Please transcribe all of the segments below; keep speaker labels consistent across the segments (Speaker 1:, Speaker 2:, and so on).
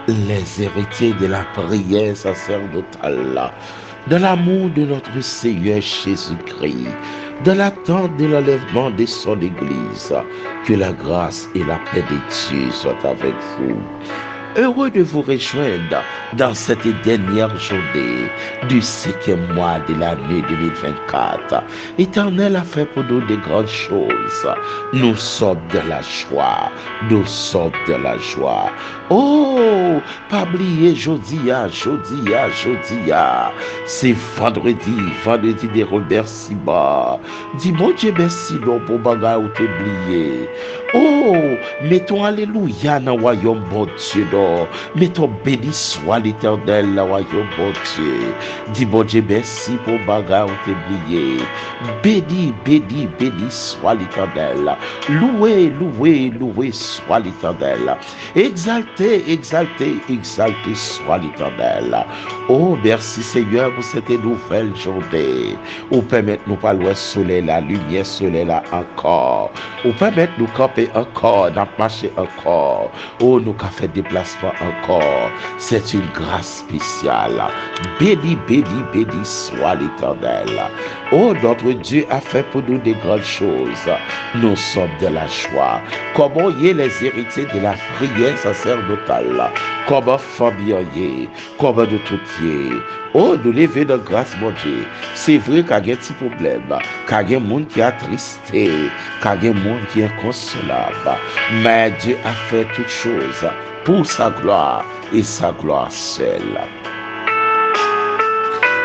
Speaker 1: les héritiers de la prière sacerdotale, de l'amour de notre Seigneur Jésus-Christ, de l'attente de l'enlèvement de son Église. Que la grâce et la paix de Dieu soient avec vous. Heureux de vous rejoindre dans cette dernière journée du 5e mois de l'année 2024. L'Éternel a fait pour nous de grandes choses. Nous sommes de la joie. Nous sommes de la joie. Oh, pas oublier jodia. C'est vendredi des remerciements. Dis mon Dieu merci non pour bagay ou t'oublier. Oh, mettons alléluia dans le royaume bon Dieu. Mettons béni soit l'Éternel dans le royaume bon Dieu. Dis mon Dieu merci pour bagay ou t'oublier. Béni soit l'Éternel. Loué soit l'Éternel. Exalté soit l'Éternel. Oh, merci Seigneur pour cette nouvelle journée. Ou permettre nous pas le soleil, la lumière soleil là encore. Ou permettre nous camper encore, d'en marcher encore. Oh, nous qu'a fait déplacement encore. C'est une grâce spéciale. Béni soit l'Éternel. Oh, notre Dieu a fait pour nous des grandes choses. Nous sommes de la joie. Comment y est les héritiers de la prière sacerdotale? Comment famille y est? Comment de tout y est? Oh, nous lever de grâce, mon Dieu. C'est vrai qu'il y a des petits problèmes, qu'il y a des gens qui sont attristés, qu'il y a des gens qui sont inconsolables. Mais Dieu a fait toutes choses pour sa gloire et sa gloire seule.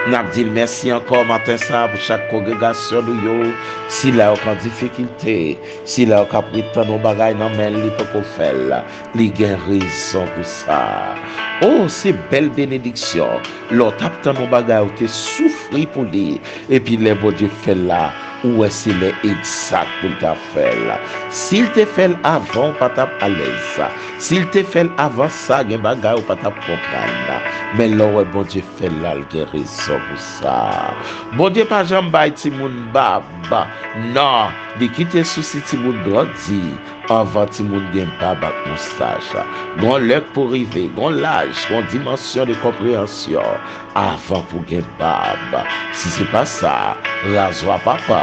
Speaker 1: N'a dit merci encore matin ça pour chaque congrégation nous si là en difficulté, si là on pris tant nos bagages dans main li pas qu'on fait là, li gen raison pour ça. Oh, c'est belle bénédiction. L'autre tant nos bagages ou te souffri pour lui et puis les bon Dieu fait là. Ou est-ce qu'il est exact pour ta faire là? S'il te fait avant, pas ta à l'aise. S'il te fait avant ça, il y a bagay ou pas ta comprendre. Mais là, bon Dieu fait là, il y a raison pour ça. Bon Dieu, pas jamais bail ti moun baba. Non, de quitter souci ti moun grandi. Avant ti moun gen pas bak moustache. Gon lèk pour river, gon l'âge, gon dimension de compréhension. Avant pour gen bab. Si c'est pas ça, rasoir papa,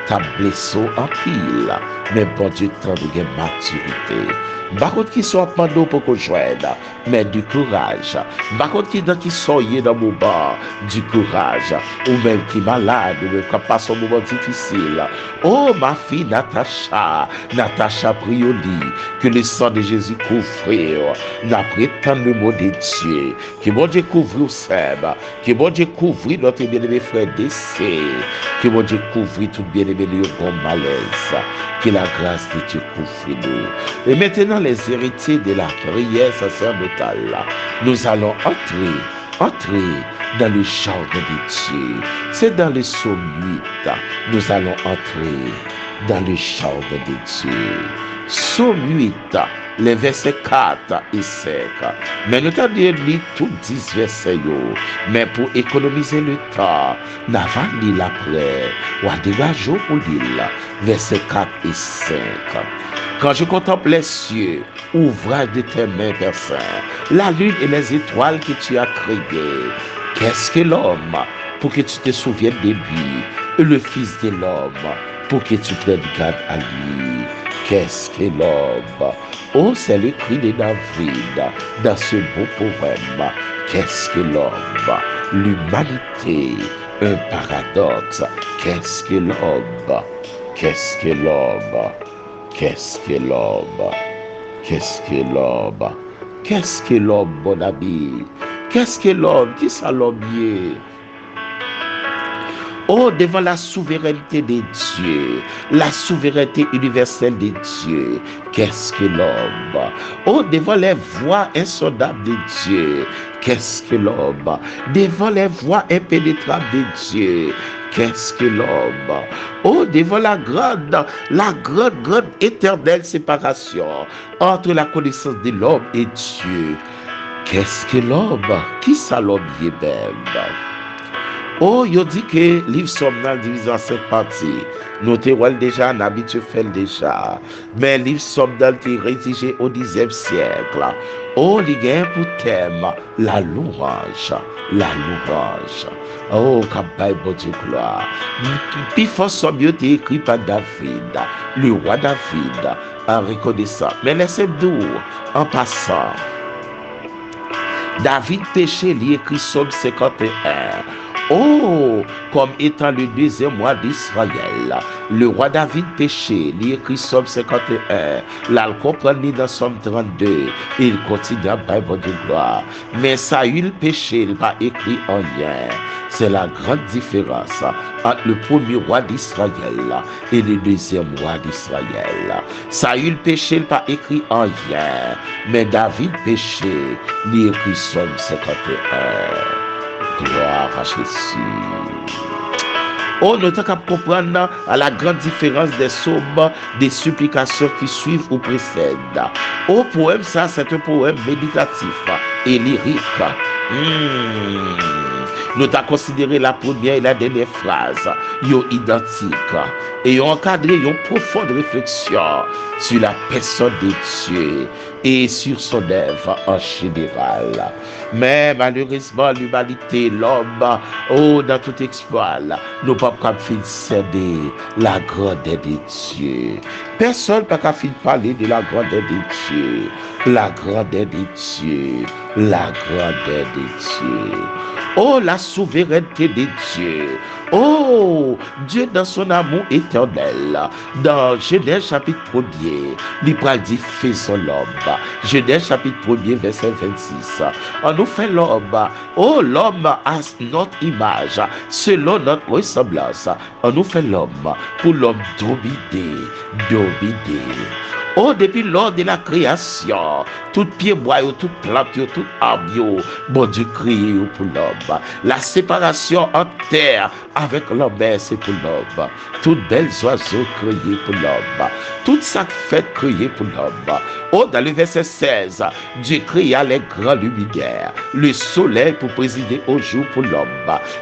Speaker 1: ta blessé en pile. Mais bon Dieu, tant de gen maturité. Par contre, qui soit pendant pour qu'on joigne, mais du courage. Par contre, qui soit dans mon bar, du courage. Ou même qui est malade, ou même qui passe un moment difficile. Oh, ma fille Natacha Prioli, que le sang de Jésus couvre. N'a prétend le mot de Dieu. Que mon Dieu couvre Seb. Que mon Dieu couvre notre bien-aimé frère décès. Que mon Dieu couvre tout bien-aimé le bon malaise. Que la grâce de Dieu couvre nous. Et maintenant, les héritiers de la prière sacerdotale, nous allons entrer dans le jardin de Dieu. C'est dans le psaume 8, nous allons entrer dans le jardin de Dieu. Psaume 8, les versets 4 et 5. Mais nous t'avons lu tous 10 versets. Mais pour économiser le temps, nous avons lu l'après. Ou à dégager pour lire versets 4 et 5. Quand je contemple les cieux, ouvrage de tes mains, Père Saint, la lune et les étoiles que tu as créées, qu'est-ce que l'homme pour que tu te souviennes de lui, et le Fils de l'homme pour que tu prennes garde à lui? Qu'est-ce que l'homme? Oh, c'est le cri de David dans ce beau poème. Qu'est-ce que l'homme? L'humanité, un paradoxe. Qu'est-ce que l'homme? Qu'est-ce que l'homme? Qu'est-ce que l'homme? Qu'est-ce que l'homme? Qu'est-ce que l'homme, mon ami? Qu'est-ce que l'homme? Qui ça l'homme est? Oh, devant la souveraineté de Dieu, la souveraineté universelle de Dieu, qu'est-ce que l'homme? Oh, devant les voies insondables de Dieu, qu'est-ce que l'homme? Devant les voies impénétrables de Dieu, qu'est-ce que l'homme? Oh, devant la grande éternelle séparation entre la connaissance de l'homme et Dieu, qu'est-ce que l'homme? Qui ça l'homme est même? Oh, il dit que livre somme divisé en 5 parties. Nous t'avons déjà, on habitué faire déjà. Mais livre somme qui est rédigé au 10e siècle. Oh, il y a pour thème la louange. La louange. Oh, campagne, bon Dieu, gloire. Puis, faut somme été écrit par David, le roi David, en reconnaissant. Mais laissez-nous, en passant, David péché, il écrit Somme 51. Oh, comme étant le deuxième roi d'Israël, le roi David péché, il écrit Somme 51, là, il comprend dans Somme 32, il continue à Bible de gloire. Mais Saül péché, il n'a pas écrit en rien. C'est la grande différence entre le premier roi d'Israël et le deuxième roi d'Israël. Saül péché, il n'a pas écrit en rien. Mais David péché, il écrit Somme 51. Gloire à Jésus. Oh, nous devons comprendre à la grande différence des psaumes, des supplications qui suivent ou précèdent. Au poème, ça, c'est un poème méditatif et lyrique. Nous avons considéré la première et la dernière phrase, yo identiques, et ont encadré une profonde réflexion sur la personne de Dieu et sur son œuvre en général. Mais malheureusement, l'humanité, l'homme, oh, dans tout exploit, nous ne pouvons pas céder la grandeur de Dieu. Personne n'a pas parler de la grandeur de Dieu. La grandeur de Dieu. La grandeur de Dieu. Oh, la souveraineté de Dieu. Oh, Dieu dans son amour éternel. Dans Genèse chapitre 1er, l'Ibra dit faisons l'homme. Genèse chapitre 1er, verset 26. On nous fait l'homme. Oh, l'homme a notre image, selon notre ressemblance. On nous fait l'homme pour l'homme dominer. Oh, depuis lors de la création, tout pied bois, toute plante, tout arbre, bon Dieu créé pour l'homme. La séparation en terre avec l'homme, c'est pour l'homme. Toutes belles oiseaux créés pour l'homme. Toute sa fête créée pour l'homme. Oh, dans le verset 16, Dieu créa les grands luminaires, le soleil pour présider au jour pour l'homme,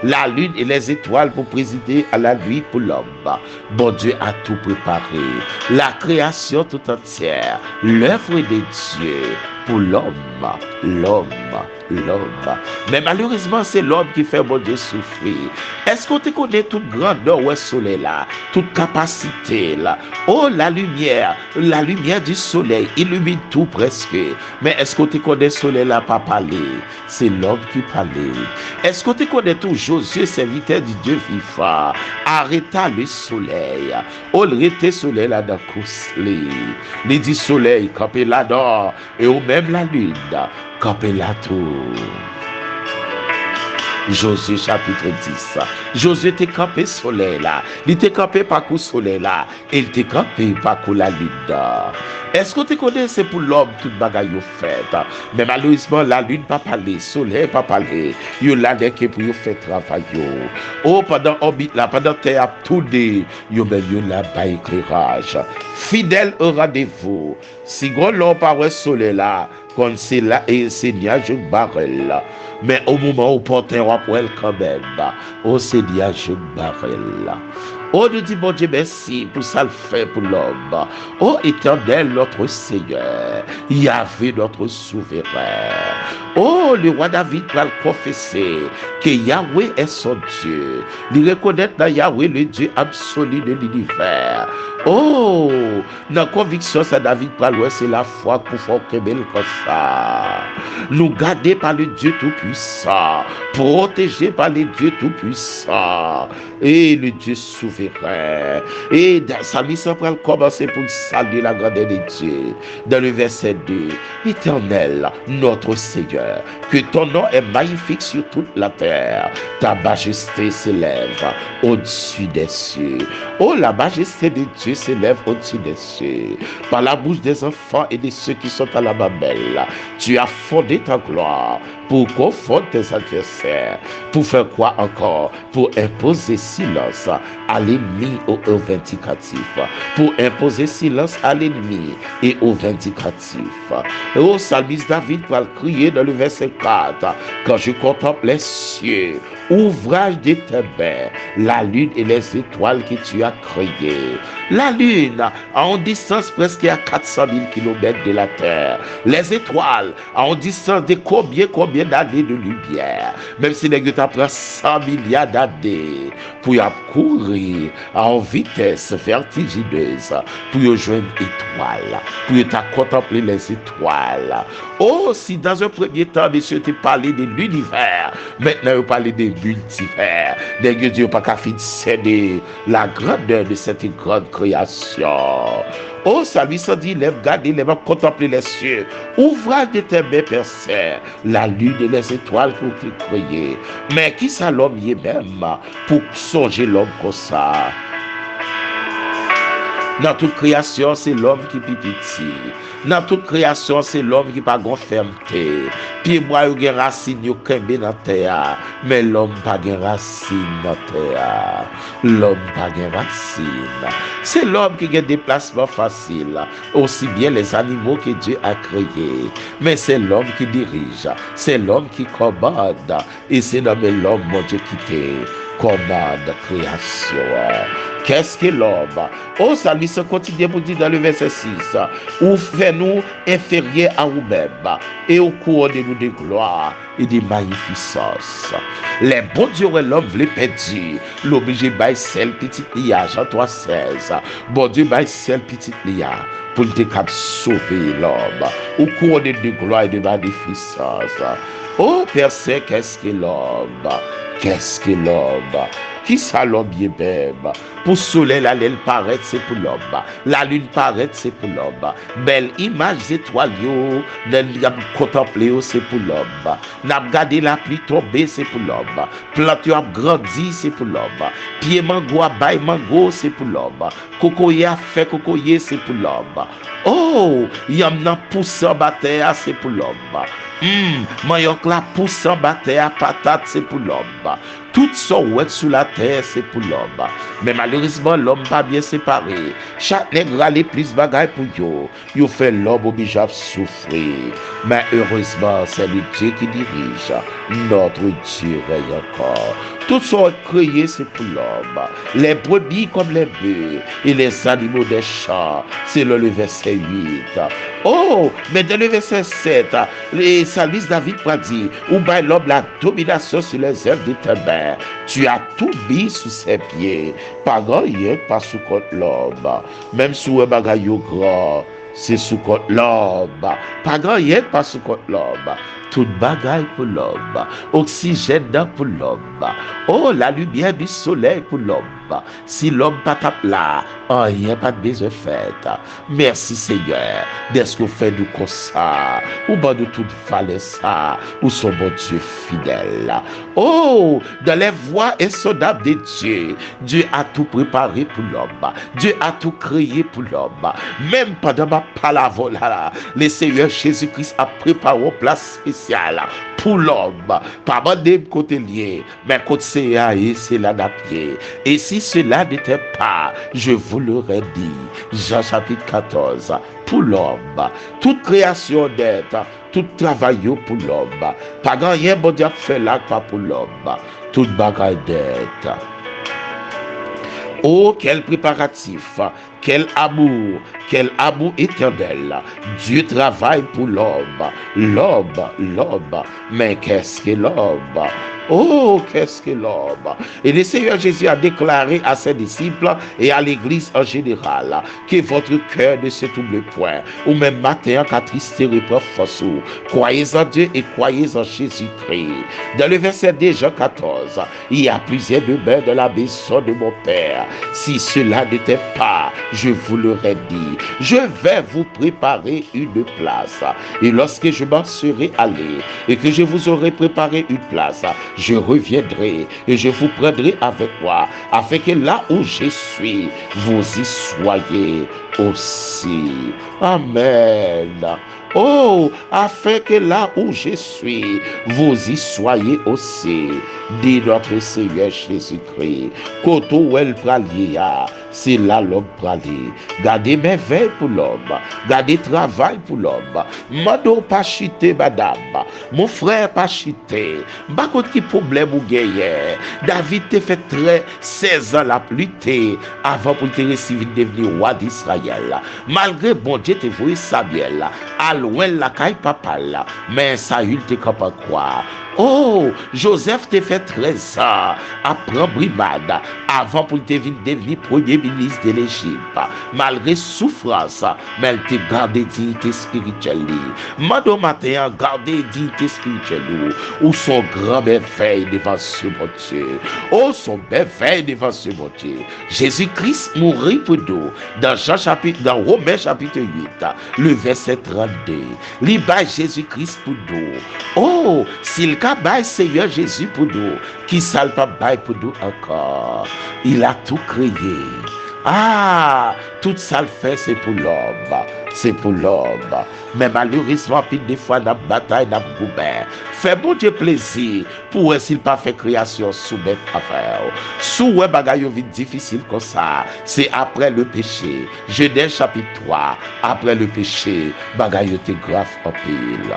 Speaker 1: la lune et les étoiles pour présider à la nuit pour l'homme. Bon Dieu a tout préparé. La création tout entière, l'œuvre de Dieu pour l'homme. Mais malheureusement, c'est l'homme qui fait bon Dieu souffrir. Est-ce qu'on te connaît toute grandeur où est le soleil là, toute capacité là? Oh, la lumière du soleil illumine tout presque. Mais est-ce qu'on te connaît le soleil là pas parler? C'est l'homme qui parlait. Est-ce qu'on te connaît tout Josué, serviteur du Dieu vivant, arrêta le soleil? Oh, le soleil là dans course. Il dit soleil, campé là-dedans, et ou même la lune, campé là-tout. Josué chapitre 10. Josué était campé soleil là. Il était campé par coup soleil là. Et il était campé par coup la lune. Est-ce que tu connais c'est pour l'homme toute bagaille fait? Mais malheureusement la lune pas parler, soleil pas parler. Yo là que pour yo faire travail yo. Oh pendant orbite là, pendant terre tout de yo ben yo là bas éclairage. Fidèle au rendez-vous. Si gros l'homme par soleil là, quand c'est là et c'est nuage barrel là. Mais au moment où porter un rappel quand même, oh Seigneur, je barrel là. Oh, nous dit bon Dieu merci pour ça le fait pour l'homme. Oh éternel notre Seigneur, Yahvé notre souverain. Oh, le roi David va le confesser que Yahweh est son Dieu. Il reconnaît dans Yahweh le Dieu absolu de l'univers. Oh, dans la conviction, ça David parle, c'est la foi pour faire comme ça. Nous garder par le Dieu Tout-Puissant, protégés par le Dieu Tout-Puissant et le Dieu souverain. Et sa mission va commencer pour saluer la grandeur de Dieu. Dans le verset 2, Éternel, notre Seigneur, que ton nom est magnifique sur toute la terre. Ta majesté s'élève au-dessus des cieux. Oh, la majesté de Dieu s'élève au-dessus des cieux. Par la bouche des enfants et de ceux qui sont à la mamelle, tu as fondé ta gloire pour confondre tes adversaires. Pour faire quoi encore? Pour imposer silence à l'ennemi et au vindicatif. Pour imposer silence à l'ennemi et au vindicatif. Ô psalmiste David va crier dans le verset 4. Quand je contemple les cieux, ouvrage de tes mains, la lune et les étoiles que tu as créées. La lune en distance presque à 400 000 km de la terre. Les étoiles en distance de combien d'années de lumière. Même si les gars t'apprennent 100 milliards d'années pour y courir en vitesse vertigineuse, pour y joindre étoiles, pour y contempler les étoiles. Oh, si dans un premier temps, monsieur, tu parlais de l'univers, maintenant, vous parlez des multivers. Des Dieu pas qu'à céder la grandeur de cette grande création. Oh, ça lui se dit, lève, garder, lève, contempler les cieux. Ouvrage de tes mains, Père Saint, la lune et les étoiles pour te créer. Mais qui ça l'homme y est même pour songer l'homme comme ça? Dans toute création, c'est l'homme qui est petit. Dans toute création, c'est l'homme qui n'a pas de fermeté. Puis moi, il y a des racines qui sont dans la terre. Mais l'homme n'a pas de racines dans la terre. L'homme n'a pas de racines. C'est l'homme qui a des déplacements faciles. Aussi bien les animaux que Dieu a créés. Mais c'est l'homme qui dirige. C'est l'homme qui commande. Et c'est l'homme, mon Dieu, qui commande création. Qu'est-ce que l'homme? Oh, ça lui se continue pour dire dans le verset 6. Ou fait-nous inférieurs à nous-mêmes et au cours de nous de gloire et de magnificence. Les bons dieux et l'homme voulaient perdre. L'obligé by celle petite lia, Jean 3,16. Bon Dieu by celle petite lia pour te sauver l'homme au cours de gloire et de magnificence. Oh, Père Saint, qu'est-ce que l'homme? Qu'est-ce que l'homme? Qui ça l'homme bien même? Pour soleil, la lune paraît, c'est pour l'homme. La lune paraît, c'est pour l'homme. Belle image étoile, n'a contemplé, c'est pour l'homme. N'a regardé la pluie tomber, c'est pour l'homme. Plante a grandi, c'est pour l'homme. Pied mango, bail mango, c'est pour l'homme. Cocoyer a fait cocoyer, c'est pour l'homme. Oh, il y a un pousse en bataille, c'est pour l'homme. Mayoc la pousse en bataille à patate, c'est pour l'homme. Tout son ouest sous la terre, c'est pour l'homme. Mais malheureusement, l'homme pas bien séparé. Chaque nègre a les plus bagailles pour yo. Yo fait l'homme obligé à souffrir. Mais heureusement, c'est le Dieu qui dirige. Notre Dieu règne encore. Tout son créé, c'est pour l'homme. Les brebis comme les bœufs et les animaux des champs. C'est le verset 8. Oh, mais dans le verset 7, les psalmistes David va dire, ou bien l'homme la domination sur les œuvres de tes mains. Tu as tout mis sous ses pieds. Pas grand, pas sous contre l'homme. Même sous un bagage grand, c'est sous contre l'homme. Pas grand, pas sous contre l'homme. Tout bagaille pour l'homme. Oxygène pour l'homme. Oh, la lumière du soleil pour l'homme. Si l'homme pas tape là, rien pas de besoin fait. Merci Seigneur d'être que fait nous comme ça. Ou bon de toute valeur ça. Ou son bon Dieu fidèle. Oh, dans les voies insondables de Dieu, Dieu a tout préparé pour l'homme. Dieu a tout créé pour l'homme. Même pendant ma parole là, le Seigneur Jésus-Christ a préparé une place spéciale pour l'homme. Pas de côté lié, mais côté c'est là d'apied. Et si cela n'était pas, je vous l'aurais dit. Jean chapitre 14. Pour l'homme, toute création d'être, tout travail pour l'homme. Pas rien bon Dieu fait là, pas pour l'homme. Toute bagaille d'être. Oh, quel préparatif, quel amour éternel. Dieu travaille pour l'homme. L'homme. Mais qu'est-ce que l'homme? Oh, qu'est-ce que l'homme? Et le Seigneur Jésus a déclaré à ses disciples et à l'église en général que votre cœur ne se trouble point. Ou même matin, qu'attristé reprend force. Croyez en Dieu et croyez en Jésus-Christ. Dans le verset 2 Jean 14, il y a plusieurs demeures dans la maison de mon Père. Si cela n'était pas, je vous l'aurais dit. Je vais vous préparer une place. Et lorsque je m'en serai allé et que je vous aurai préparé une place, je reviendrai et je vous prendrai avec moi, afin que là où je suis, vous y soyez aussi. Amen. Oh, afin que là où je suis, vous y soyez aussi, dit notre Seigneur Jésus-Christ. Koto où elle pralie, c'est là l'homme pralie. Gardez merveille pour l'homme, gardez travail pour l'homme. Mado pas chité, madame, mon frère pas chité. Par contre, qui problème ou guerrier? David te fait 16 ans la lutter avant pour te recevoir devenir roi d'Israël. Malgré bon Dieu te voyait Samuel, à loin la caille papa là, mais Saül te capable croire. Oh, Joseph te fait 13 ans après brimade avant pour te devenir premier ministre de l'Égypte. Malgré souffrance, mais elle te gardé dignité spirituelle. Mado matin, gardé dignité spirituelle. Ou son grand merveille devant ce bon Dieu. Oh, son merveille devant ce bon Dieu. Jésus-Christ mourit pour nous. Dans Romains chapitre 8, le verset 32. Liba Jésus-Christ pour nous. Oh, s'il ka bail Seigneur Jésus pour nous, qui s'al pas bail pour nous encore. Il a tout créé. Ah, tout ça le fait, c'est pour l'homme. C'est pour l'homme. Mais malheureusement, puis des fois, dans la bataille, dans le goubert, fait bon Dieu plaisir pour s'il pas fait création sous mes affaires. Sous un bagage difficile comme ça, c'est après le péché. Genèse chapitre 3, après le péché, bagage était grave en pile.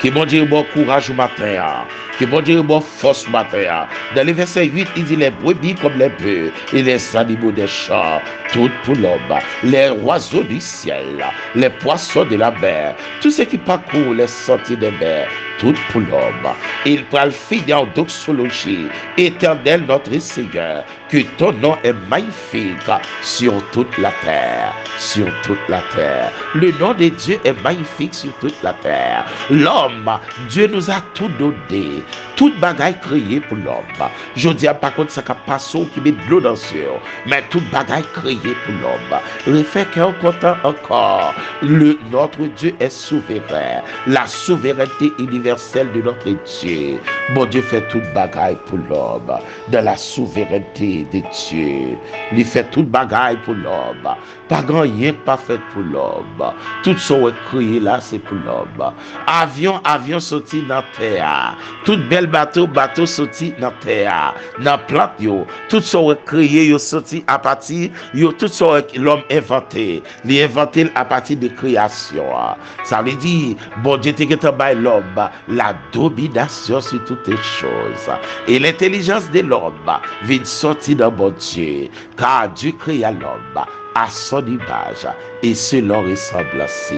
Speaker 1: Que bon Dieu bon courage au matin. Que bon Dieu bon force au matin. Dans le verset 8, il dit les brebis comme les bœufs et les animaux des champs, tout pour l'homme, les oiseaux du ciel, les poissons de la mer, tout ce qui parcourt les sentiers des mers, tout pour l'homme. Il peut le finir en doxologie. Éternel notre Seigneur, que ton nom est magnifique sur toute la terre. Sur toute la terre. Le nom de Dieu est magnifique sur toute la terre. L'homme, Dieu nous a tout donné. Toute bagaille créée pour l'homme. Je dis par contre, ça pas qui met de l'eau dans le mais toute bagaille créée pour l'homme. Le fait qu'on content encore. Notre Dieu est souverain. La souveraineté universelle de notre Dieu. Mon Dieu fait toute bagaille pour l'homme. Dans la souveraineté de Dieu. Il fait toute bagaille pour l'homme. Pas grand rien pas fait pour l'homme. Tout ce qui est créé là, c'est pour l'homme. Avion sorti dans la terre. Tout bel bateau sorti dans la terre. Dans la plante, tout ce qui est créé, sorti à partir, tout ce que l'homme inventé. Il inventé à partir de création. Ça veut dire, bon Dieu, tu as l'homme, la domination sur toutes les choses. Et l'intelligence de l'homme vient sortir dans bon Dieu. Car Dieu créa l'homme à son image et selon ressemblance.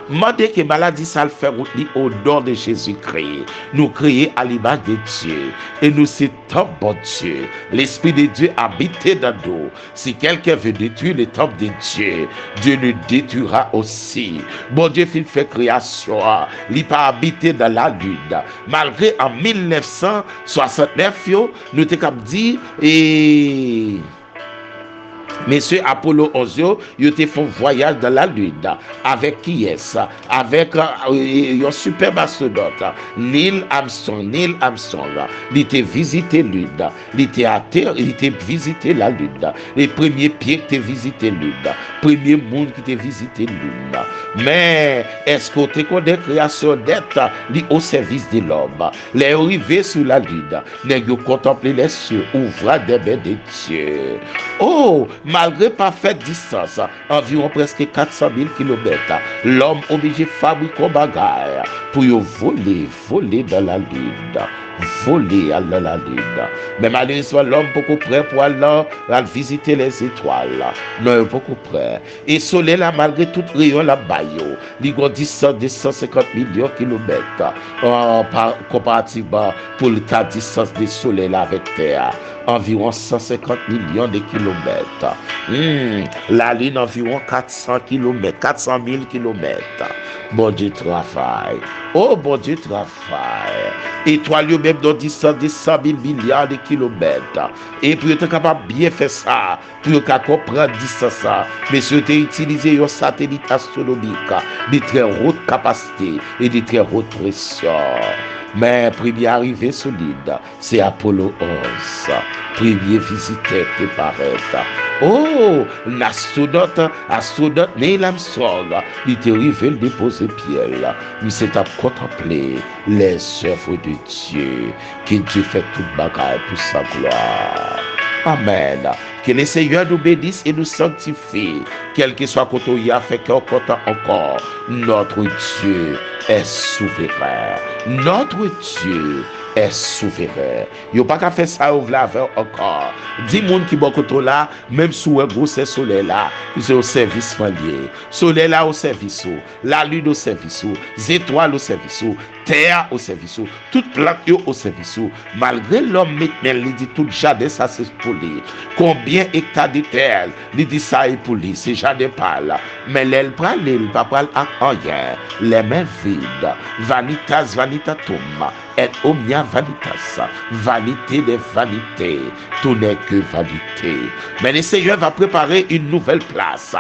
Speaker 1: Mandez que maladie ça le fait au nom de Jésus-Christ. Nous créer à l'image de Dieu et nous c'est temple bon Dieu. L'Esprit de Dieu habite dans nous. Si quelqu'un veut détruire le temple de Dieu, Dieu le détruira aussi. Bon Dieu fait création, il pas habité dans la lune. Malgré en 1969, nous t'avons dit et Monsieur Apollo 11, ils ont fait un voyage dans la Lune. Avec qui est-ce? Avec un super astronaute, Neil Armstrong. Il était visité Lune. Il était à terre, il était visité la Lune. Les premiers pieds qui étaient visité Lune. Premier monde qui était visité Lune. Mais est-ce que tu connais création d'être au service de l'homme? Les arrivés sur la Lune, les contempler les cieux, ouvrant des mains de Dieu. Oh, malgré parfaite distance, environ presque 400 000 km, l'homme obligé de fabriquer un bagage pour voler dans la lune. Voler dans la lune. Mais malheureusement, l'homme est beaucoup prêt pour aller visiter les étoiles. Non, il est beaucoup prêt. Et le soleil, là, malgré tout rayon, la baillot, il y a 250 millions de kilomètres comparativement pour la distance du soleil là, avec Terre. Environ 150 millions de kilomètres. La Lune, environ 400 kilomètres, 400 000 kilomètres. Bon Dieu travaille. Oh, bon Dieu travaille. Étoile, même dans distance de 100 000 milliards de kilomètres. Et pour être capable de bien faire ça, pour comprendre distance, monsieur, tu utiliser un satellite astronomique de très haute capacité et de très haute pression. Mais premier arrivé solide, c'est Apollo 11. Premier visiteur qui paraît. Oh, l'astronaute Neil Armstrong, il te révèle déposer pierre. Il s'est à contempler les œuvres de Dieu, que Dieu fait toute bagaille pour sa gloire. Amen. Que le Seigneur nous bénisse et nous sanctifie, quel que soit côté où il a fait qu'on content encore. Notre Dieu est souverain. Notre Dieu est souverain. Yo pas qu'à faire ça au vlaveur encore. 10 moun qui bon côté là, même sous un gros soleil là, c'est au service lié. Soleil là au service, la lune au service, les étoiles au service, terre au service, toute plante au service. Malgré l'homme maintenant, il dit tout jardin ça c'est pour lui. Combien hectares de terre, il dit ça est pour lui, c'est jardin pas là. Mais l'elle prend l'île, pas prendre rien. Les mains vides, vanitas vanitatum, et omnia vanitas, vanité des vanités, tout n'est que vanité. Mais le Seigneur va préparer une nouvelle place.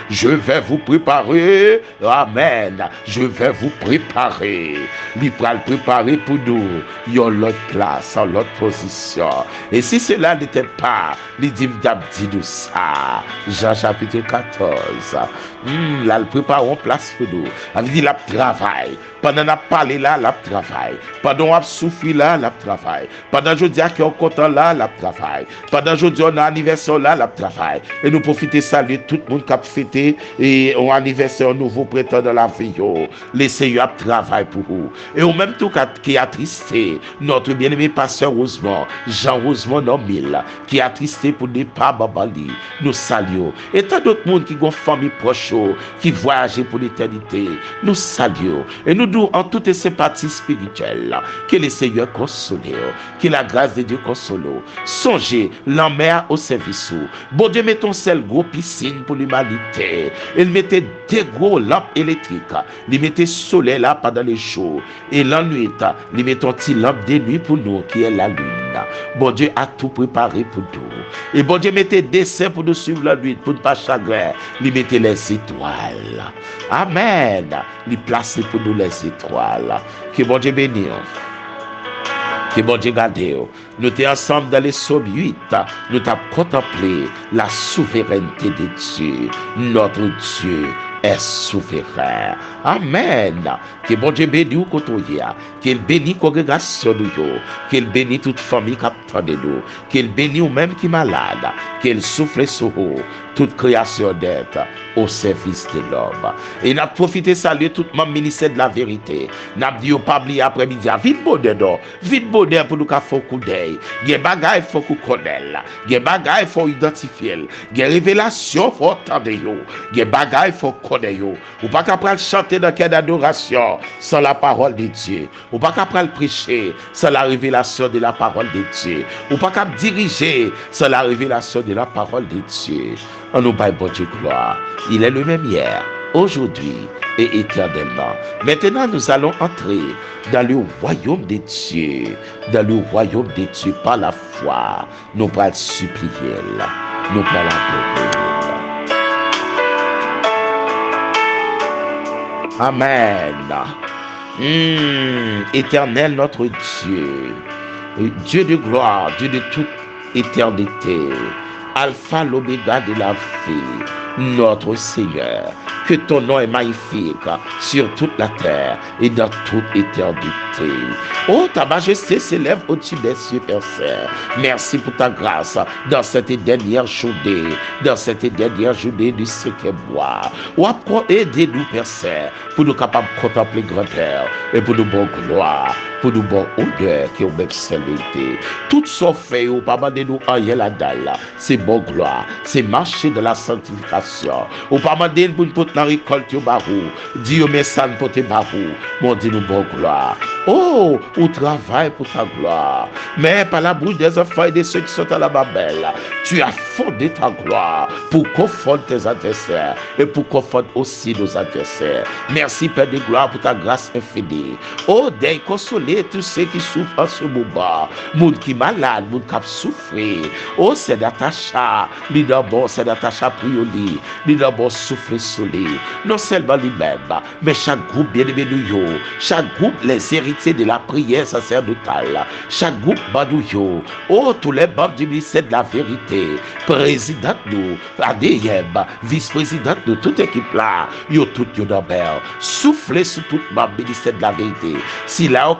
Speaker 1: Je vais vous préparer. Amen. Je vais vous préparer. Il va le préparer pour nous. Il y a l'autre place, l'autre position. Et si cela n'était pas, il dit nous ça. Jean chapitre 14. Là, il prépare une place pour nous. Il dit la travail. Pendant qu'on a parlé là, la travail. Pendant qu'on a souffert là, la travail. Pendant que je dis qu'on est content là, la travail. Pendant que je dis qu'on a anniversaire là, la travail. Et nous profitons saluer tout le monde qui a fêté et un anniversaire nouveau prétend dans la vie. Le Seigneur travaille pour vous. Et au même temps qui a attristé notre bien-aimé pasteur Rosemont, Jean Rosemont Nomil, qui a attristé pour ne pas Babali. Nous saluons. Et tant d'autres monde qui ont une famille proche, qui voyagent pour l'éternité. Nous saluons. Et nous en toute sympathie spirituelle, que le Seigneur console, que la grâce de Dieu console. Songez la mer au service. Bon Dieu, mettons celle gros piscine pour l'humanité. Il mettait des gros lampes électriques. Il mettait soleil là pendant les jours. Et la nuit, il mettait une petite lampe de nuit pour nous, qui est la lune. Bon Dieu a tout préparé pour nous. Et bon Dieu mettait des desseins pour nous suivre la nuit, pour ne pas chagrin. Il mettait les étoiles. Amen. Il plaçait pour nous les étoiles. Que bon Dieu bénisse. Que bon Dieu garde. Nous sommes ensemble dans les psaumes 8. Nous avons contemplé la souveraineté de Dieu. Notre Dieu est souverain. Amen. Que bon Dieu bénisse nous côtoyer. Qu'il bénisse la congrégation de nous. Qu'il bénisse toute famille qui attend de nous. Qu'il bénisse nous-mêmes qui sont malades. Qu'il souffle sur nous. Toute création d'être au service de l'homme. Et nous avons profité de saluer tout le ministère de la vérité. Nous avons dit au Pabli après-midi, vite bonheur, pour nous faire un coup d'œil. Il y a des bagages il faut qu'on connaisse. Il y a des bagages il faut identifier. Il y a des révélations il faut entendre. Il y a des bagages il faut connaître. Ou pas qu'après chanter dans quelle adoration sans la parole de Dieu. Ou pas qu'après prêcher sans la révélation de la parole de Dieu. Ou pas qu'à diriger sans la révélation de la parole de Dieu. On nous baille bon Dieu gloire. Il est le même hier, aujourd'hui et éternellement. Maintenant, nous allons entrer dans le royaume de Dieu. Dans le royaume de Dieu par la foi. Nous allons supplier là. Nous allons l'adorer. Amen. Éternel notre Dieu. Dieu de gloire, Dieu de toute éternité. Alpha, l'oméga de la vie, notre Seigneur, que ton nom est magnifique sur toute la terre et dans toute éternité. Oh, ta majesté s'élève au-dessus des cieux, Père Saint. Merci pour ta grâce dans cette dernière journée, du 5e mois. Ou après, aidez-nous, Père Saint, pour nous capables de contempler grandeur et pour nous bonne gloire, pour nous bonne honneur qui ont même célébrité. Tout ce fait, ou pas de nous en la dalle, c'est bonne gloire, c'est marcher de la sanctification. Ou pas de nous pour nous récolter au barou, Dieu met ça pour te barou, mon Dieu nous bonne gloire. Oh, ou travail pour ta gloire, mais par la bouche des enfants et de ceux qui sont à la Babel, tu as fondé ta gloire pour confondre tes adversaires et pour confondre aussi nos adversaires. Merci Père de gloire pour ta grâce infinie. Oh, d'être consolé bénis tous ceux qui souffrent en ce moment. Monde qui malade, monde qui a souffert. Oh, c'est Natacha. Lui d'abord, c'est Natacha Prioli. Lui d'abord souffre sur lui. Non seulement lui-même, mais chaque groupe bien-aimé nous, chaque groupe les héritiers de la prière sacerdotale, chaque groupe Badouyo, oh, tous les membres du ministère de la vérité, président nous, ADM, vice-président de toute équipe là, yo tout yo d'Ambert, soufflez sur tout membre du ministère de la vérité, si là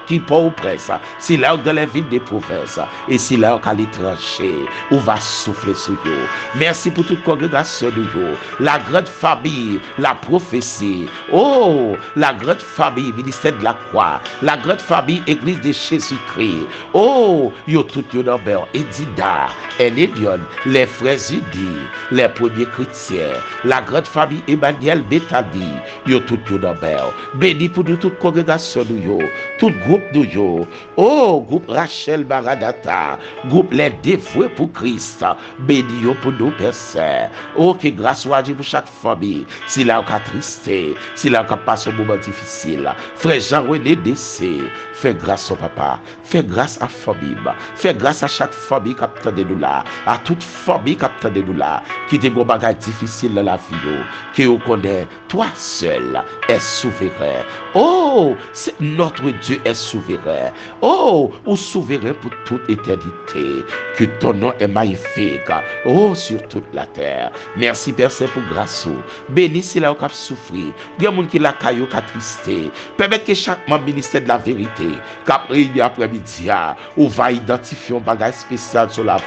Speaker 1: qui pas au presse, si là dans les villes des provinces, et si là à l'étranger, on va souffler sur yo. Merci pour toute congrégation de yo, la grande famille, la prophétie, oh, la grande famille, ministère de la croix, la grande famille, église de Jésus-Christ, oh, yo tout yo d'Ambert, Edida, Elion, les frères unis, les premiers chrétiens, la grande famille Emmanuel Betadi, yo tout yo d'Ambert, béni pour nous toute congrégation de yo, tout groupe de yo, oh, groupe Rachel Baradata, groupe les dévoués pour Christ, béni yo pour nous, Père Saint, oh, que grâce soit Dieu pour chaque famille, si là on a tristé, si là on a passé un moment difficile, frère Jean-René décès, fais grâce au papa, fais grâce à famille, fais grâce à chaque famille qui attend de nous là, à toute famille qui attend de nous là, qui te gros bagages difficiles dans la vie, qui vous connaît, toi seul est souverain. Oh, c'est notre Dieu est souverain. Oh, ou souverain pour toute éternité, que ton nom est magnifique, oh, sur toute la terre. Merci Père Saint pour grâce. Béni si là on a souffert, il y a des gens qui la caillou qui a tristé. Permettez que chaque membre ministère de la vérité, qu'après après-midi, on va identifier un bagage spécial sur la vie.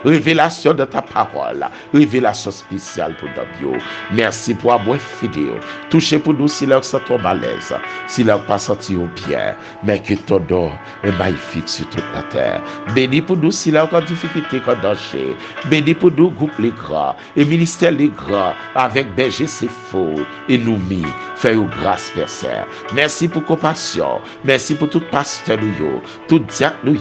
Speaker 1: Révélation de ta parole, révélation spéciale pour nous. Merci pour avoir fidèle. Touchez pour nous si là on malaise, si là on pas senti au bien, mais que ton nom est magnifique sur toute la terre. Béni pour nous si là on a difficulté, qu'on danger. Béni pour nous groupe les grands et ministère les grands avec berger c'est faux et nous mis. Fais-nous grâce, Père Saint. Merci pour compassion. Merci pour tout pasteur nous, tout diacre nous,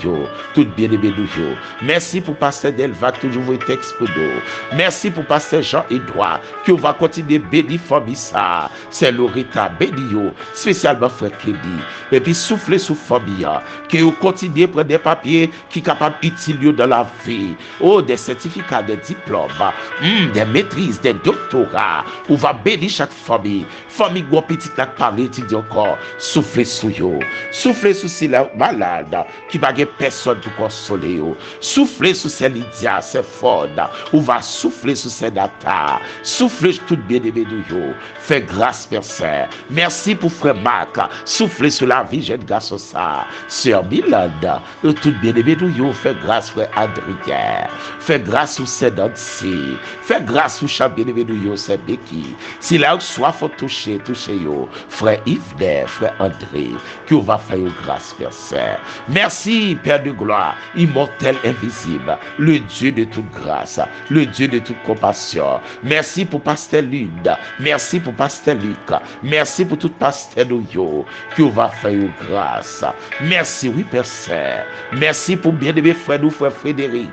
Speaker 1: tout bien-aimé nous. Merci pour pasteur Delva, toujours vos textes pour nous. Merci pour pasteur Jean-Edouard, qui va continuer bénir famille ça. C'est Loretta, béni, spécialement frère Kelly. Et puis souffler sous famille, qui vous continuez prendre des papiers qui sont capables d'utiliser dans la vie. Oh, des certificats, des diplômes, des maîtrises, des doctorats. On va bénir chaque famille. Famille gros petit là parler dit encore souffler sous yo, souffler sous ces malades qui va pas personne pour consoler yo, souffler sous ces Lydia, c'est Ford, on va souffler sous ces data, souffler tout bien-aimé de yo, fais grâce Père Saint. Merci pour frère Marc, souffler sur la vie jeune garçon ça, sœur Milad, tout bien-aimé de yo, fais grâce frère Adrien, fais grâce sur ces Nancy, fais grâce sur chaque bien-aimé de yo, c'est Becky, si là soit faut toucher yo, frère Yves, frère André, qui va faire grâce, Père Saint. Merci, Père de gloire, immortel, invisible, le Dieu de toute grâce, le Dieu de toute compassion. Merci pour Pasteur Lune, merci pour Pasteur Luc, merci pour tout Pasteur Noyo, qui va faire grâce. Merci, oui, Père Saint. Merci pour bien-aimé frère nous, frère Frédéric.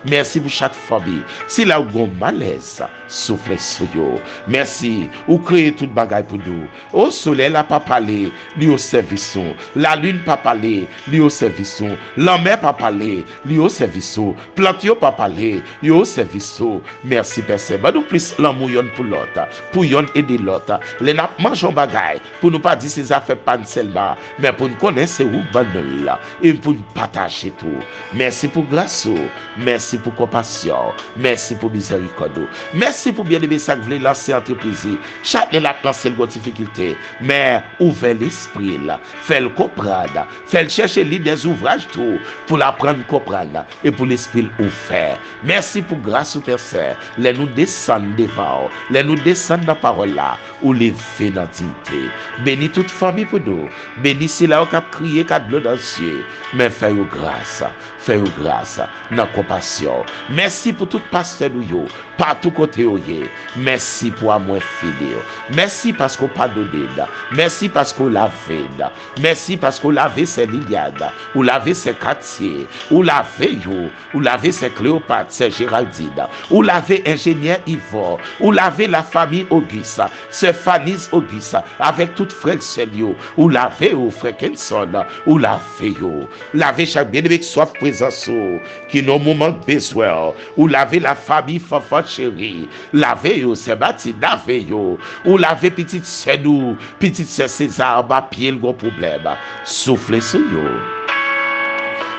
Speaker 1: Merci pour chaque famille. Si là où on malaise, soufflez sur yo. Merci, ou créez toute bagaille pour nous. Au soleil, la pas parler, lui au service. La lune pas parler, lui au service. La mer pas parler, lui au service. Plantio pas parler, lui au service. Merci, Père Saint. Nous plus l'amour pour l'autre, pour yon aider l'autre. Les n'a mangeons bagaille, pour nous pas dire ces affaires pas seulement, mais pour nous connaître où bonne là, et pour nous partager tout. Merci pour grâce, merci pour compassion, merci pour miséricorde. Merci pour bien aimer ça que vous voulez lancer entreprise. Chaque la lancer le difficulté, mais ouvrez l'esprit là, faites-le comprendre, faites-le chercher des ouvrages tout pour l'apprendre comprendre et pour l'esprit ouvert. Merci pour grâce au Père Saint. Les nous descendent devant, les nous descendent dans la parole là, ou les fait dans dignité. Bénis toute famille pour nous. Bénis si là on a crié quatre bleus dans le ciel, mais faites-le grâce. Fais-nous grâce, dans compassion. Merci pour tout pasteur nous, partout côté où merci pour amour fidèle. Merci parce qu'on pardonne. Merci parce qu'on l'a fait. Merci parce qu'on l'a fait ses Liliade, ou l'a fait ses quartiers, ou l'a fait yo, ou l'a fait ses Cléopâtre, ses Géraldine, ou l'a fait ingénieur Yvon, ou l'a fait la famille Auguste, ses Fanny Auguste, avec toute frère Célio, ou l'a fait au frère frère Kenson, ou laver yo. Laver chaque bien-aimé qui soit présence, qui nos moments de besoin, ou laver la famille, Fafa chérie. Laver yo, c'est bâti, laver yo. Ou laver petite sœur nous, petite sœur César, bas pied le gros problème. Soufflez sur yo.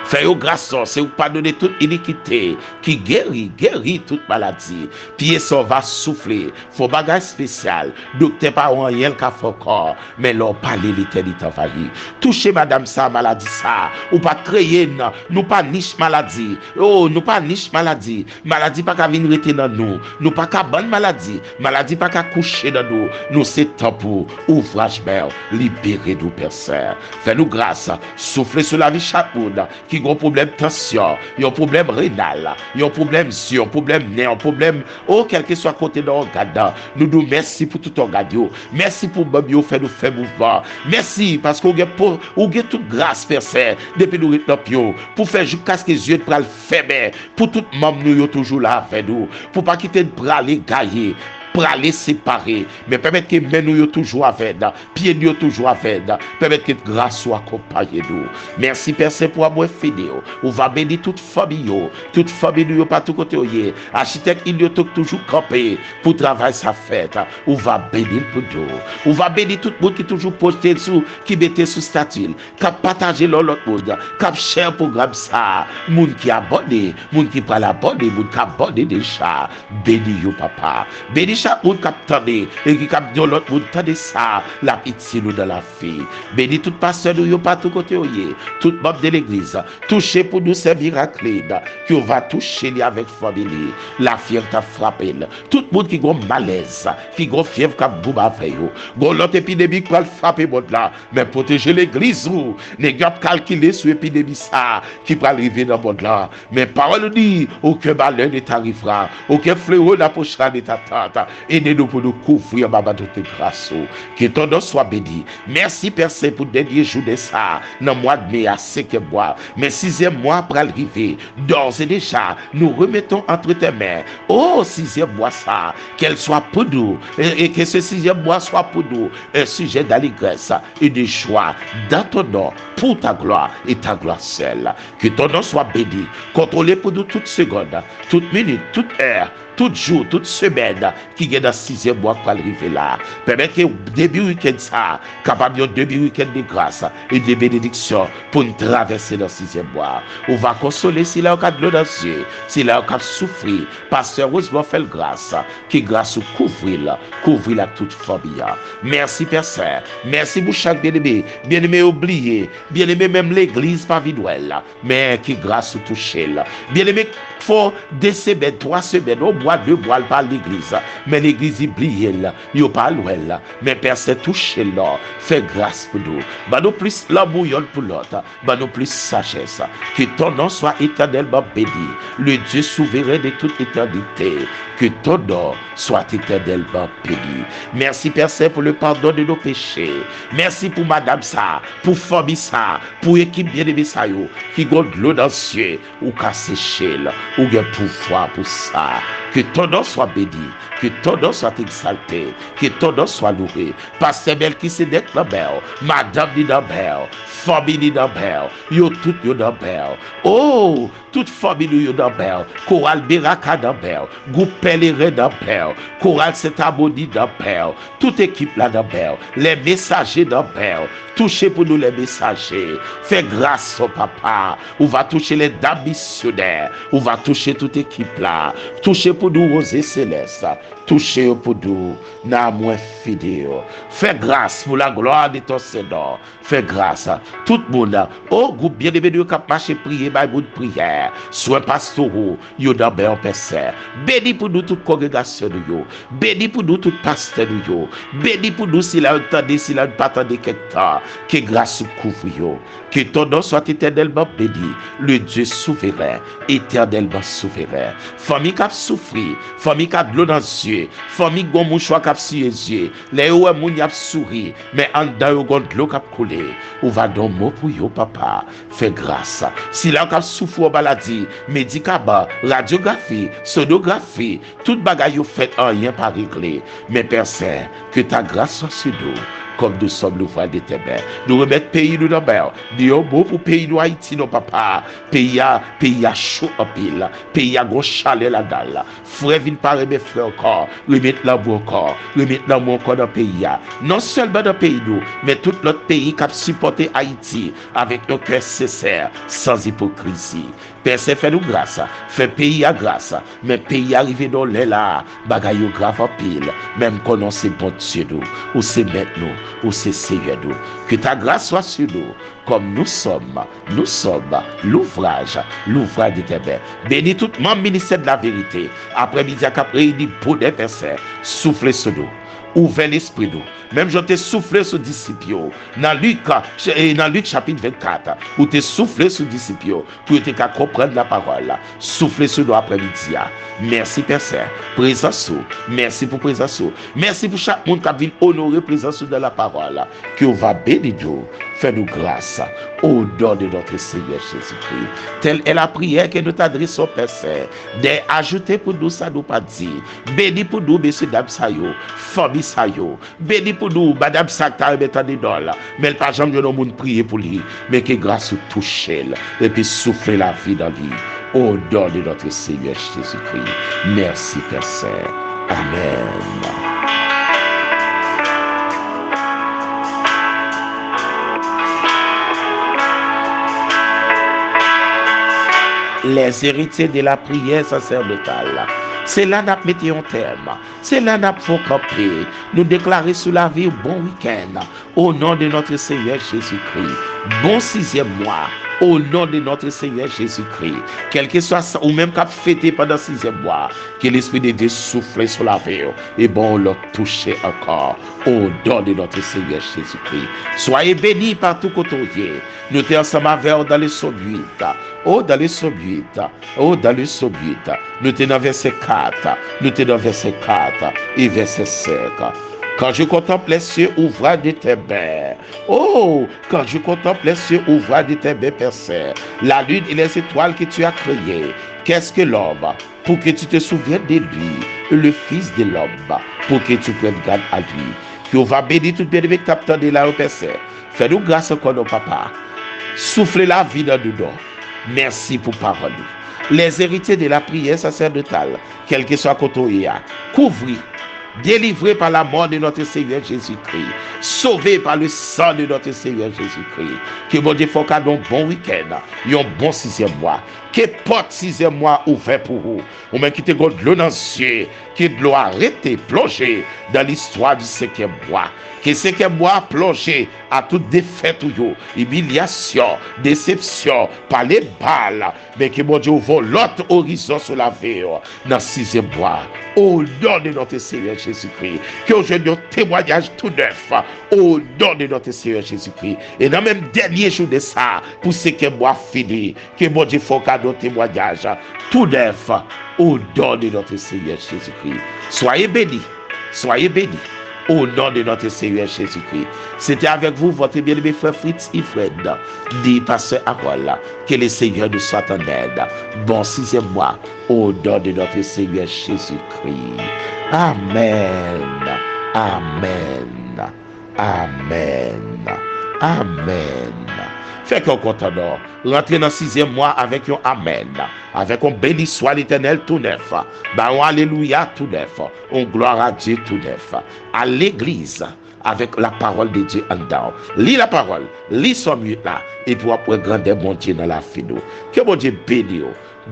Speaker 1: Fais-yo grâce, c'est ou pardonner toute iniquité qui guérit toute maladie. Pied ça va souffler. Faut bagage spécial. Docteur pas rien qu'a fait encore, mais leur parler l'éternité envahie. Touchez madame ça maladie ça, ou pas créer nous pas niche maladie. Oh, nous pas niche maladie. Maladie pas qu'à venir rester dans nous. Nous pas qu'à bonne maladie. Maladie pas qu'à coucher dans nous. Nous c'est temps pour ouvrage belle, libérer nous personnes. Fais-nous grâce. Soufflez sur la vie chaque monde qui a un problème tension, il y a un problème rénal, il y a un problème sur, un problème nez, un problème, quel que soit côté de l'organe. Nous nous merci pour tout organe. Merci pour Bobio fait nous faire mouvement. Merci parce qu'on a toute grâce personne depuis nous retapio pour faire jusqu'à ce que les yeux pral fermer pour tout membre nous toujours là avec nous pour pas quitter de braler gailler pour aller séparer, mais permettre que nous toujours avec, pieds nous toujours avec, permettre que grâce soit accompagnée nous. Merci Père Saint pour avoir fait nous. On va bénir toute famille nous pas tout côté. Architecte il y toujours campé pour travailler sa fête. On va bénir pour nous. On va bénir tout le monde qui toujours posté sous, qui mettait sous statut, qui a partagé l'autre monde, qui a cher programme ça, monde qui abonné, monde qui pas l'abonné, monde qui abonné déjà. Bénis yo papa. Bénis chaque monde qui a tendé et qui a dit l'autre monde tendez ça, la pitié nous dans la vie. Bénis tout pasteur nous pas tout côté tout membre de l'église, touché pour nous servir à clé, qui on va toucher avec famille. La fièvre t'a frappé. Tout le monde qui a malaise, qui a fièvre qui a boum avec vous. Gon l'autre épidémie qui va frapper monde là, mais protéger l'église ou les gars calculer sur l'épidémie ça qui va arriver dans monde là. Mais parole dit aucun malheur ne t'arrivera, aucun fléau n'approchera de ta tente. Aidez-nous pour nous couvrir ma de tes grâces. Que ton nom soit béni. Merci Père Saint pour dernier jour de ça. Dans le mois de mai à 5e mois, mais 6e mois pour arriver. D'ores et déjà, nous remettons entre tes mains. Oh, 6e mois ça, qu'elle soit pour nous et que ce 6e mois soit pour nous un sujet d'allégresse et de joie dans ton nom pour ta gloire et ta gloire seule. Que ton nom soit béni, contrôlé pour nous toute seconde, toute minute, toute heure, tout jour, toute semaine qui est dans 6e mois pour arriver là. Permet que début week-end ça, capable de début week-end de grâce et de bénédiction pour nous traverser dans 6e mois. On va consoler si là on a de l'eau dans les yeux, si là on a souffrir. Pasteur Rosemont fait grâce, qui grâce ou couvrir la toute famille. Merci Père Saint, merci pour chaque bien-aimé oublié, bien-aimé même l'église pas vidouelle, mais qui grâce ou toucher. Bien-aimé faut 2 semaines, 3 semaines, au bois 2 bois par l'église, mais l'église oubliée là, yo pas loin là, mais Père Saint touché là, fait grâce pour nous. Bah nous plus l'amour pour l'autre, bah nous plus sagesse, que ton nom soit éternellement béni, le Dieu souverain de toute éternité, que ton nom soit éternellement béni. Merci Père Saint pour le pardon de nos péchés. Merci pour madame ça, pour famille ça, pour équipe bien-aimée ça yo, qui gonne l'eau dans les cieux, ou qu'à sécher là, ou bien pouvoir pour ça. Que ton nom soit béni, que ton nom soit exalté, que ton nom soit loué. Pasteur Melchisedec Lambert, madame Nina Lambert, famille Nina Lambert, yo tout yo Lambert. Oh, toute famille yo Lambert, chorale Beraka Lambert, groupe Pèlerin Lambert, chorale Saint-Amoni Lambert, toute équipe là Lambert, les messagers Lambert, touchez pour nous les messagers. Fais grâce au papa. On va toucher les dames missionnaires. On va toucher toute équipe là. Touchez pour nous Rosé Céleste. Touchez pour nous na moins fidèle. Fais grâce pour la gloire de ton Seigneur. Fais grâce à tout le monde. Oh, groupe bien-aimé de cap marcher prier by bout de prière. Soins pastoraux, yo d'abé en pèseur. Béni pour nous toute congrégation de yo. Béni pour nous tout pasteur de yo. Béni pour nous s'il a entendu, s'il a pas entendu quelque temps. Que grâce couvre yo. Que ton nom soit éternellement béni. Le Dieu souverain, éternellement souverain. Famille qui a souffert, famille qui a de l'eau dans les yeux, famille qui a mouchoir qui a sur les yeux, les ouè moun y a souri, mais en dedans yo gon de l'eau qui a coulé. Ou va don mot pour yo papa. Fais grâce. Si là qui a souffert maladie, médicaments, radiographie, sonographie, toute bagaille yo fait en rien pas réglé. Mais Père Saint, que ta grâce soit sur nous. comme nous sommes l'ouvrage de tes mains. Nous remettons pays nous dans main. Dieu beau pour pays nous Haïti, non papa. Pays a chaud en pile. Pays a gros chalet la dalle. Frère, viens pas remettre frère encore. Remettre l'amour encore. Remettre l'amour encore dans le pays. Non seulement dans le pays nous, mais tout l'autre pays qui a supporté Haïti avec un cœur sincère, sans hypocrisie. Père, c'est fait nous grâce. Fait pays à grâce. Mais pays arrivé dans l'air là, bagaille grave en pile. Même qu'on en sait bon Dieu nous, ou c'est maître nous, ou c'est Seigneur nous. Que ta grâce soit sur nous, comme nous sommes l'ouvrage de tes mains. Bénis tout mon ministère de la vérité. Après-midi, à cap réuni pour des personnes, soufflez sur nous. Ouvert l'esprit nous. Même je t'ai soufflé sur disciples. Dans Luc chapitre 24, où t'es soufflé sur disciples pour te comprendre la parole. Soufflez sur nous après-midi. Merci Père Saint. Présence. Merci pour présence. Merci pour chaque monde qui a vu honorer présence dans la parole. Que on va bénir nous. Fais-nous grâce au nom de notre Seigneur Jésus-Christ. Telle est la prière que nous t'adressons, Père Saint. Des ajoutés pour nous, ça nous pas dit. Bénis pour nous, messieurs, dames, sayo, famille, sayo. Bénis pour nous, madame Sakta, mettant des dollars. Mais pas jamais de nous prier pour lui. Mais que grâce touche et puis souffler la vie dans lui. Au nom de notre Seigneur Jésus-Christ. Merci, Père Saint. Amen. Les héritiers de la prière sacerdotale. C'est là nous mettons un terme. C'est là nous faut camper. Nous déclarer sous la vie bon week-end. Au nom de notre Seigneur Jésus-Christ. Bon 6e mois. Au nom de notre Seigneur Jésus-Christ. Quel que soit ça, ou même qu'à fêter pendant 6e mois. Que l'Esprit de Dieu souffle sur la vie. Et bon, on l'a touché encore. Au nom de notre Seigneur Jésus-Christ. Soyez bénis par tout côté. Nous sommes ensemble avec dans les psaumes 8. Oh, dans les psaumes 8. Oh, dans les psaumes 8. Nous sommes dans verset 4. Nous sommes dans verset 4 et verset 5. Quand je contemple les cieux, ouvrage de tes mains. Oh, quand je contemple les cieux, ouvrage de tes mains, Père Saint. La lune et les étoiles que tu as créées. Qu'est-ce que l'homme? Pour que tu te souviennes de lui. Le Fils de l'homme. Pour que tu prennes garde à lui. Qu'on va bénir tout bien aimé que tu as de là, Père Saint. Fais-nous grâce encore, nos papas. Soufflez la vie dans nous. Merci pour parole. Les héritiers de la prière sacerdotale, quel que soit côté, couvris. Délivré par la mort de notre Seigneur Jésus-Christ, sauvé par le sang de notre Seigneur Jésus-Christ. Que mon Dieu fasse un bon week-end, un bon 6e mois. Que porte 6e mois ouvert pour vous. Ou même qui te de l'eau dans le ciel, que de l'eau arrêtée, plongée dans l'histoire du 5e mois. Que 5e mois plongé à toute défaite ou humiliation, déception, par les balles. Mais que mon Dieu ouvre l'autre horizon sur la vie dans 6e mois. Au nom de notre Seigneur Jésus-Christ. Que aujourd'hui un témoignage tout neuf. Au nom de notre Seigneur Jésus-Christ. Et dans le même dernier jour de ça, pour 5e mois fini, que mon Dieu fasse un témoignage tout neuf. Au nom de notre Seigneur Jésus-Christ. Soyez bénis. Soyez bénis. Au nom de notre Seigneur Jésus-Christ. C'était avec vous, votre bien-aimé frère Fritz Ifred, dit pasteur Harold, que le Seigneur nous soit en aide. Bon 6e mois, au nom de notre Seigneur Jésus-Christ. Amen. Amen. Amen. Amen. Fait qu'on content rentrer dans 6e mois avec un amen, avec un béni soit l'Éternel tout neuf, un alléluia tout neuf, un gloire à Dieu tout neuf, à l'église avec la parole de Dieu en dedans. Lis la parole, lis son mieux là, et pour après grandir mon Dieu dans la fin. Que mon Dieu bénisse.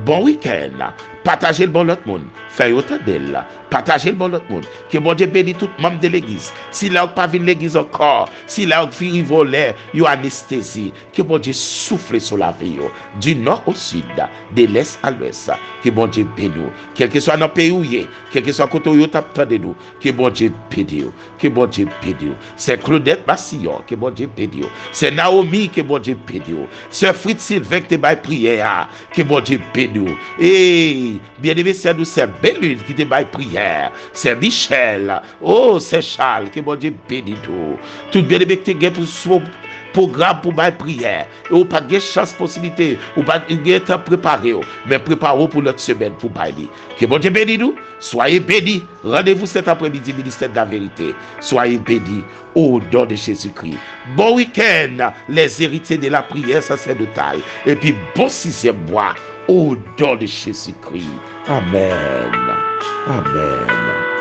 Speaker 1: Bon week-end. Partagez le bon l'autre monde. Faites autant d'elle. Partagez le bon l'autre monde. Que mon Dieu bénisse tout membre de l'église. Si là, pas vu l'église encore. Si là, vous voler, il y a anesthésie. Que mon Dieu souffle sur la vie. Du nord au sud, de l'est à l'ouest. Que mon Dieu bénisse. Quel que soit dans le pays où il est, quel que soit côté où il est, de nous. Que mon Dieu bénisse. Que mon Dieu bénisse. C'est Claudette Bassillon. Que mon Dieu bénisse. C'est Naomi. Que mon Dieu bénisse. C'est Fritz Sylvain qui te prière. Que mon Dieu bénisse. Et bien-aimé, c'est nous, c'est Bellune qui te baille prière. C'est Michel. Oh, c'est Charles. Que mon Dieu bénisse tout. Tout bien-aimé qui te pour programme pour ma prière. Et ou pas de chance, possibilité, ou pas de temps préparé, mais préparez pour l'autre semaine pour bailler. Que bon Dieu bénisse nous. Soyez bénis. Rendez-vous cet après-midi, ministère de la vérité. Soyez bénis au nom de Jésus-Christ. Bon week-end, les héritiers de la prière sacerdotale. Et puis bon 6e mois au nom de Jésus-Christ. Amen. Amen.